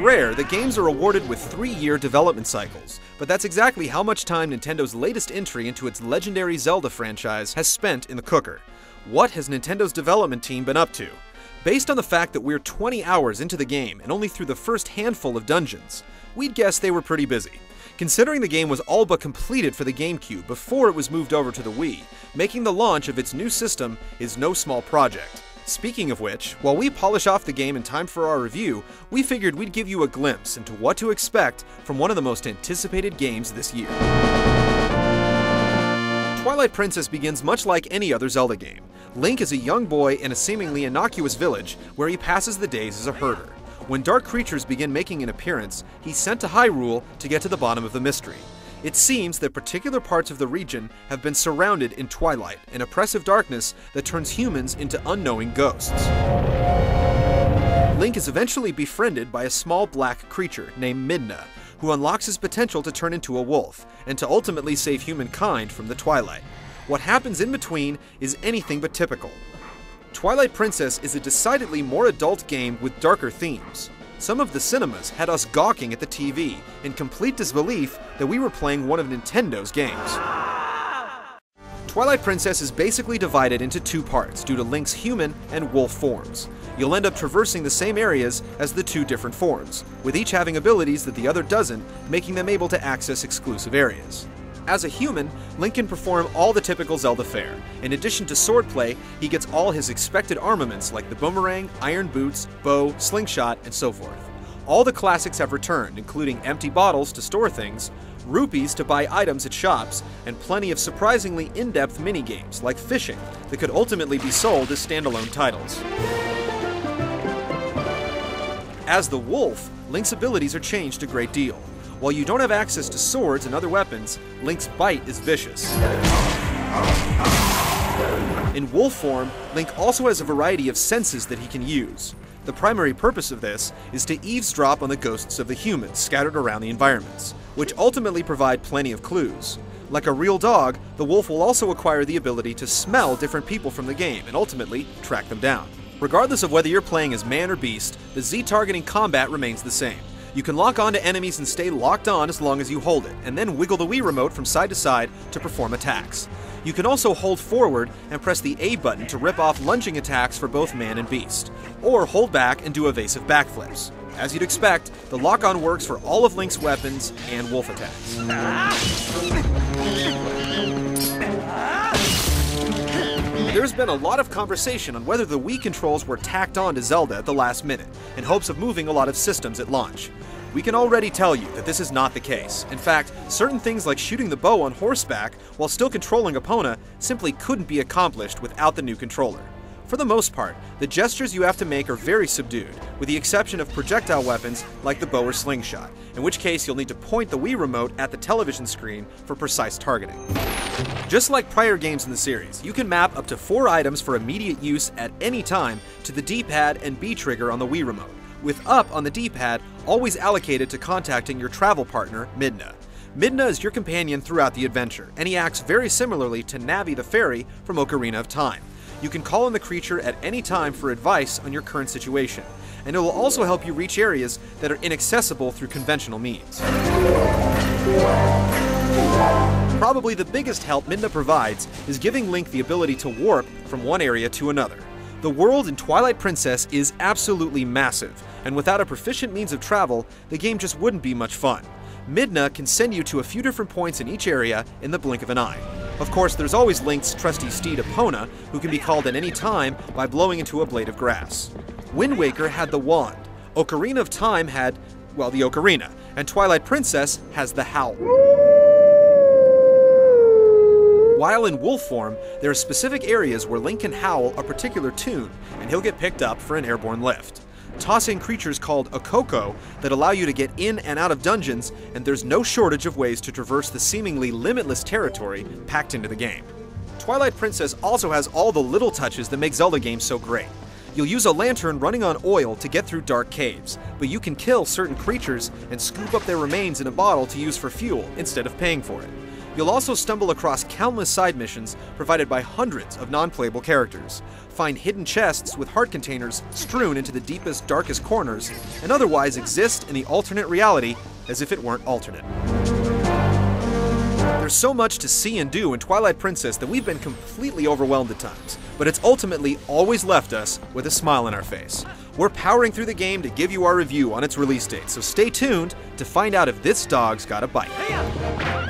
rare that games are awarded with 3-year development cycles, but that's exactly how much time Nintendo's latest entry into its legendary Zelda franchise has spent in the cooker. What has Nintendo's development team been up to? Based on the fact that we're 20 hours into the game and only through the first handful of dungeons, we'd guess they were pretty busy. Considering the game was all but completed for the GameCube before it was moved over to the Wii, making the launch of its new system is no small project. Speaking of which, while we polish off the game in time for our review, we figured we'd give you a glimpse into what to expect from one of the most anticipated games this year. Twilight Princess begins much like any other Zelda game. Link is a young boy in a seemingly innocuous village where he passes the days as a herder. When dark creatures begin making an appearance, he's sent to Hyrule to get to the bottom of the mystery. It seems that particular parts of the region have been surrounded in twilight, an oppressive darkness that turns humans into unknowing ghosts. Link is eventually befriended by a small black creature named Midna, who unlocks his potential to turn into a wolf, and to ultimately save humankind from the Twilight. What happens in between is anything but typical. Twilight Princess is a decidedly more adult game with darker themes. Some of the cinemas had us gawking at the TV in complete disbelief that we were playing one of Nintendo's games. Twilight Princess is basically divided into 2 parts due to Link's human and wolf forms. You'll end up traversing the same areas as the 2 different forms, with each having abilities that the other doesn't, making them able to access exclusive areas. As a human, Link can perform all the typical Zelda fare. In addition to swordplay, he gets all his expected armaments like the boomerang, iron boots, bow, slingshot, and so forth. All the classics have returned, including empty bottles to store things, rupees to buy items at shops, and plenty of surprisingly in-depth minigames like fishing that could ultimately be sold as standalone titles. As the wolf, Link's abilities are changed a great deal. While you don't have access to swords and other weapons, Link's bite is vicious. In wolf form, Link also has a variety of senses that he can use. The primary purpose of this is to eavesdrop on the ghosts of the humans scattered around the environments, which ultimately provide plenty of clues. Like a real dog, the wolf will also acquire the ability to smell different people from the game and ultimately track them down. Regardless of whether you're playing as man or beast, the Z-targeting combat remains the same. You can lock on to enemies and stay locked on as long as you hold it, and then wiggle the Wii remote from side to side to perform attacks. You can also hold forward and press the A button to rip off lunging attacks for both man and beast, or hold back and do evasive backflips. As you'd expect, the lock-on works for all of Link's weapons and wolf attacks. There's been a lot of conversation on whether the Wii controls were tacked on to Zelda at the last minute, in hopes of moving a lot of systems at launch. We can already tell you that this is not the case. In fact, certain things like shooting the bow on horseback while still controlling Epona simply couldn't be accomplished without the new controller. For the most part, the gestures you have to make are very subdued, with the exception of projectile weapons like the bow or slingshot, in which case you'll need to point the Wii remote at the television screen for precise targeting. Just like prior games in the series, you can map up to 4 items for immediate use at any time to the D-pad and B trigger on the Wii remote, with up on the D-pad always allocated to contacting your travel partner, Midna. Midna is your companion throughout the adventure, and he acts very similarly to Navi the fairy from Ocarina of Time. You can call on the creature at any time for advice on your current situation, and it will also help you reach areas that are inaccessible through conventional means. Probably the biggest help Midna provides is giving Link the ability to warp from one area to another. The world in Twilight Princess is absolutely massive, and without a proficient means of travel, the game just wouldn't be much fun. Midna can send you to a few different points in each area in the blink of an eye. Of course, there's always Link's trusty steed Epona, who can be called at any time by blowing into a blade of grass. Wind Waker had the wand, Ocarina of Time had, well, the ocarina, and Twilight Princess has the howl. While in wolf form, there are specific areas where Link can howl a particular tune, and he'll get picked up for an airborne lift. Toss in creatures called Okoko that allow you to get in and out of dungeons, and there's no shortage of ways to traverse the seemingly limitless territory packed into the game. Twilight Princess also has all the little touches that make Zelda games so great. You'll use a lantern running on oil to get through dark caves, but you can kill certain creatures and scoop up their remains in a bottle to use for fuel instead of paying for it. You'll also stumble across countless side missions provided by hundreds of non-playable characters, find hidden chests with heart containers strewn into the deepest, darkest corners, and otherwise exist in the alternate reality as if it weren't alternate. There's so much to see and do in Twilight Princess that we've been completely overwhelmed at times, but it's ultimately always left us with a smile on our face. We're powering through the game to give you our review on its release date, so stay tuned to find out if this dog's got a bite.